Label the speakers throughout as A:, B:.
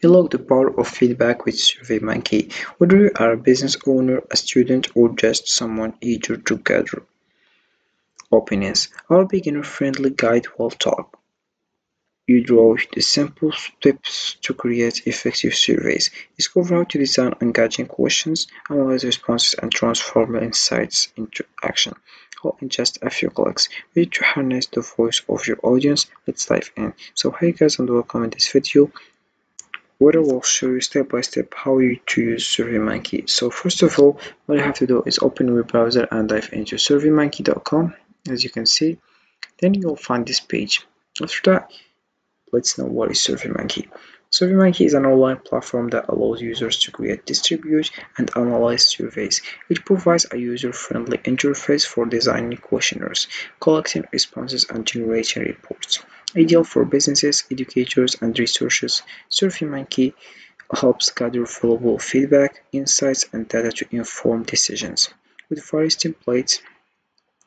A: Unlock the power of feedback with SurveyMonkey. Whether you are a business owner, a student, or just someone eager to gather opinions, our beginner-friendly guide will talk you through the simple steps to create effective surveys. Discover how to design engaging questions, analyze responses, and transform insights into action, all in just a few clicks. Ready to harness the voice of your audience? Let's dive in. So hey guys, and welcome in this video where I will show you step by step how to use SurveyMonkey. So first of all, what you have to do is open your browser and dive into surveymonkey.com, as you can see. Then you'll find this page. After that, let's know what is SurveyMonkey. SurveyMonkey is an online platform that allows users to create, distribute, and analyze surveys. It provides a user-friendly interface for designing questionnaires, collecting responses, and generating reports. Ideal for businesses, educators, and researchers, SurveyMonkey helps gather valuable feedback, insights, and data to inform decisions. With various templates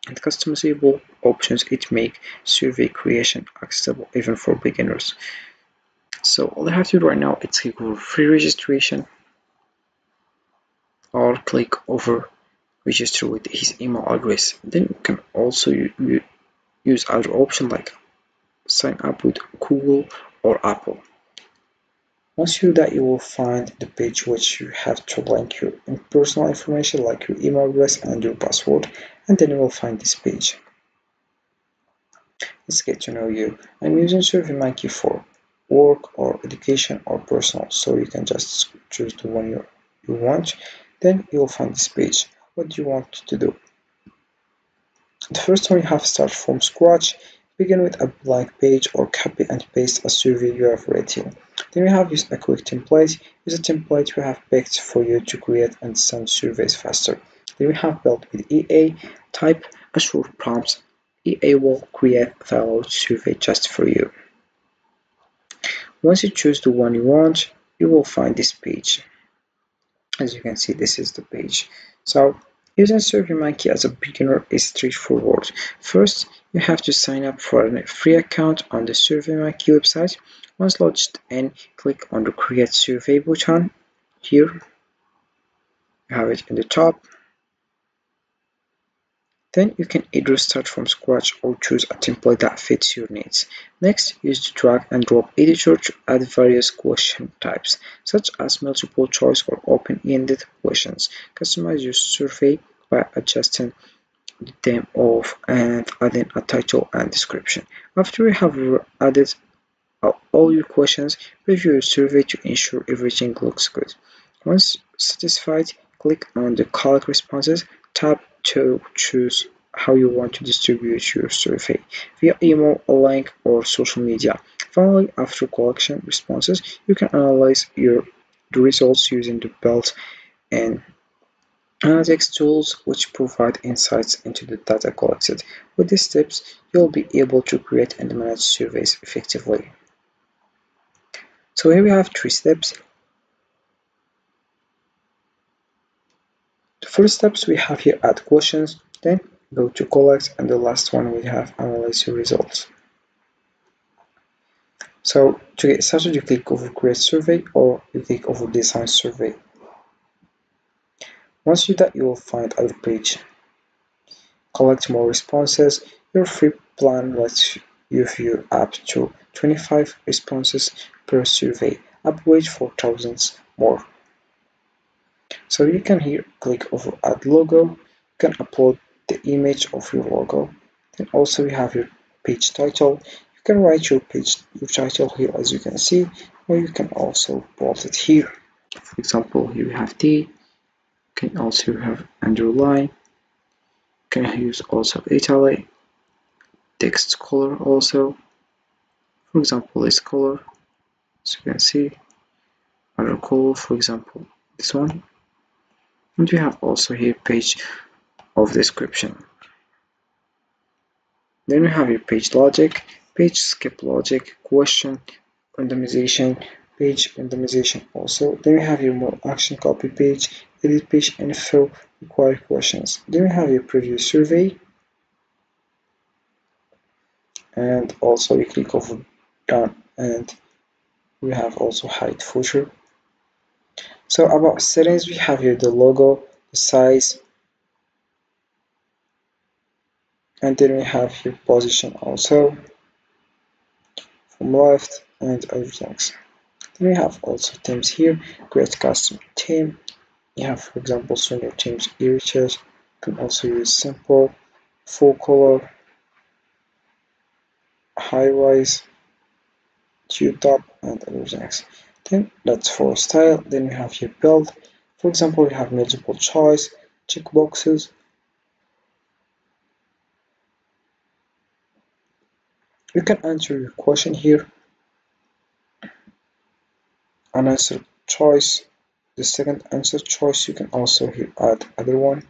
A: and customizable options, it makes survey creation accessible even for beginners. So all I have to do right now is click over free registration or click over register with his email address. Then you can also use other options like sign up with Google or Apple. Once you do that, you will find the page which you have to link your personal information like your email address and your password, and then you will find this page. Let's get to know you. I'm using SurveyMonkey for work or education or personal, so you can just choose the one you want. Then you will find this page. What do you want to do? The first one, you have to start from scratch. Begin with a blank page or copy and paste a survey you have written. Then we have used a quick template. Use a template we have picked for you to create and send surveys faster. Then we have built with EA. Type a short prompt. EA will create a tailored survey just for you. Once you choose the one you want, you will find this page. As you can see, this is the page. So using SurveyMonkey as a beginner is straightforward. First, you have to sign up for a free account on the SurveyMonkey website. Once logged in, click on the Create Survey button. Here, you have it in the top. Then you can either start from scratch or choose a template that fits your needs. Next, use the drag and drop editor to add various question types, such as multiple choice or open-ended questions. Customize your survey by adjusting the theme of and adding a title and description. After you have added all your questions, review your survey to ensure everything looks good. Once satisfied, click on the Collect Responses tab to choose how you want to distribute your survey, via email, a link, or social media. Finally, after collection responses, you can analyze the results using the built-in analytics tools which provide insights into the data collected. With these steps, you'll be able to create and manage surveys effectively. So here we have 3 steps. The first steps we have here add questions, then go to collect, and the last one we have analyze your results. So to get started, you click over create survey or you click over design survey. Once you do that, you will find our page. Collect more responses. Your free plan lets you view up to 25 responses per survey. Upgrade for thousands more. So you can here click over add logo. You can upload the image of your logo. Then also you have your page title. You can write your title here, as you can see, or you can also bold it here. For example, here you have T. You can also have underline. You can use also italic, text color also. For example, this color, as you can see, other color, for example, this one. And we have also here page of description. Then we have your page logic, page skip logic, question randomization, page randomization also. Then we have your more action copy page, edit page info, require questions. Then we have your preview survey, and also you click over done and We have also hide footer. So about settings, we have here the logo, the size, and then we have here position also from left and everything. Then we have also themes here, create custom theme. You have, for example, some your themes images. You can also use simple, full color, high rise, top, and everything. Then that's for style. Then we have here build. For example, you have multiple choice, checkboxes. You can enter your question here, an answer choice. The second answer choice, you can also here add other one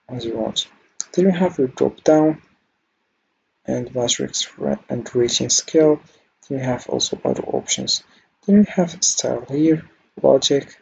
A: as you want. Then you have your drop down and matrix and rating scale. Then you have also other options. Then you have style here, logic,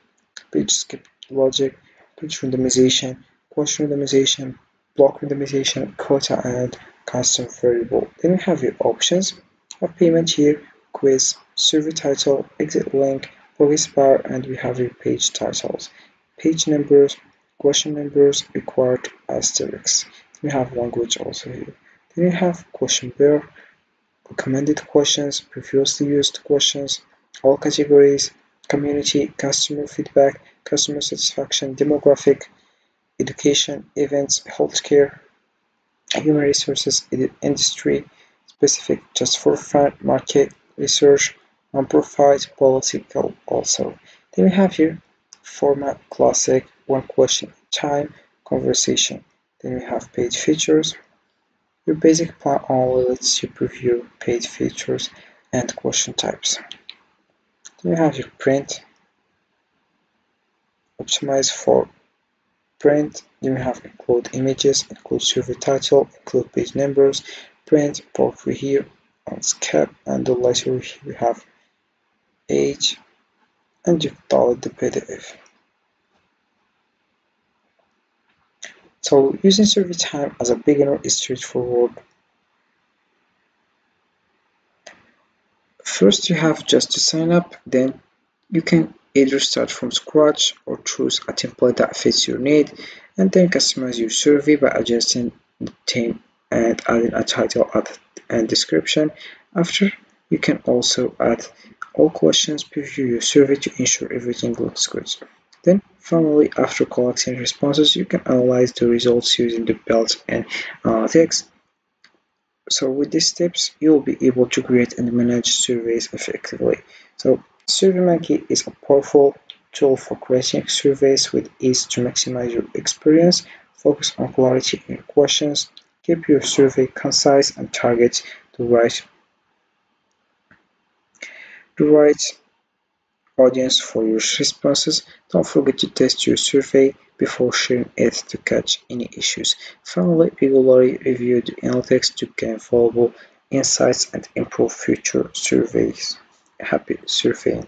A: page skip logic, page randomization, question randomization, block randomization, quota, and custom variable. Then you have your options of payment here, quiz, survey title, exit link, progress bar, and we have your page titles, page numbers, question numbers, required asterisks. We have language also here. Then you have question bar, recommended questions, previously used questions, all categories, community, customer feedback, customer satisfaction, demographic, education, events, healthcare, human resources, industry, specific, just for fun, market, research, non-profit, political also. Then we have here format, classic, one question, time, conversation. Then we have page features. Your basic plan only lets you preview page features and question types. Then you have your print, optimize for print. Then you have include images, include survey title, include page numbers, print, powerful here on skip, and the later we have age, and you download the PDF. So using survey time as a beginner is straightforward. First you have just to sign up, then you can either start from scratch or choose a template that fits your need, and then customize your survey by adjusting the theme and adding a title and description. After, you can also add all questions, preview your survey to ensure everything looks good. Then finally, after collecting responses, you can analyze the results using the built-in analytics. So with these tips, you'll be able to create and manage surveys effectively. So SurveyMonkey is a powerful tool for creating surveys with ease to maximize your experience. Focus on clarity in your questions, keep your survey concise, and target the right audience for your responses. Don't forget to test your survey before sharing it to catch any issues. Finally, regularly review the analytics to gain valuable insights and improve future surveys. Happy surveying!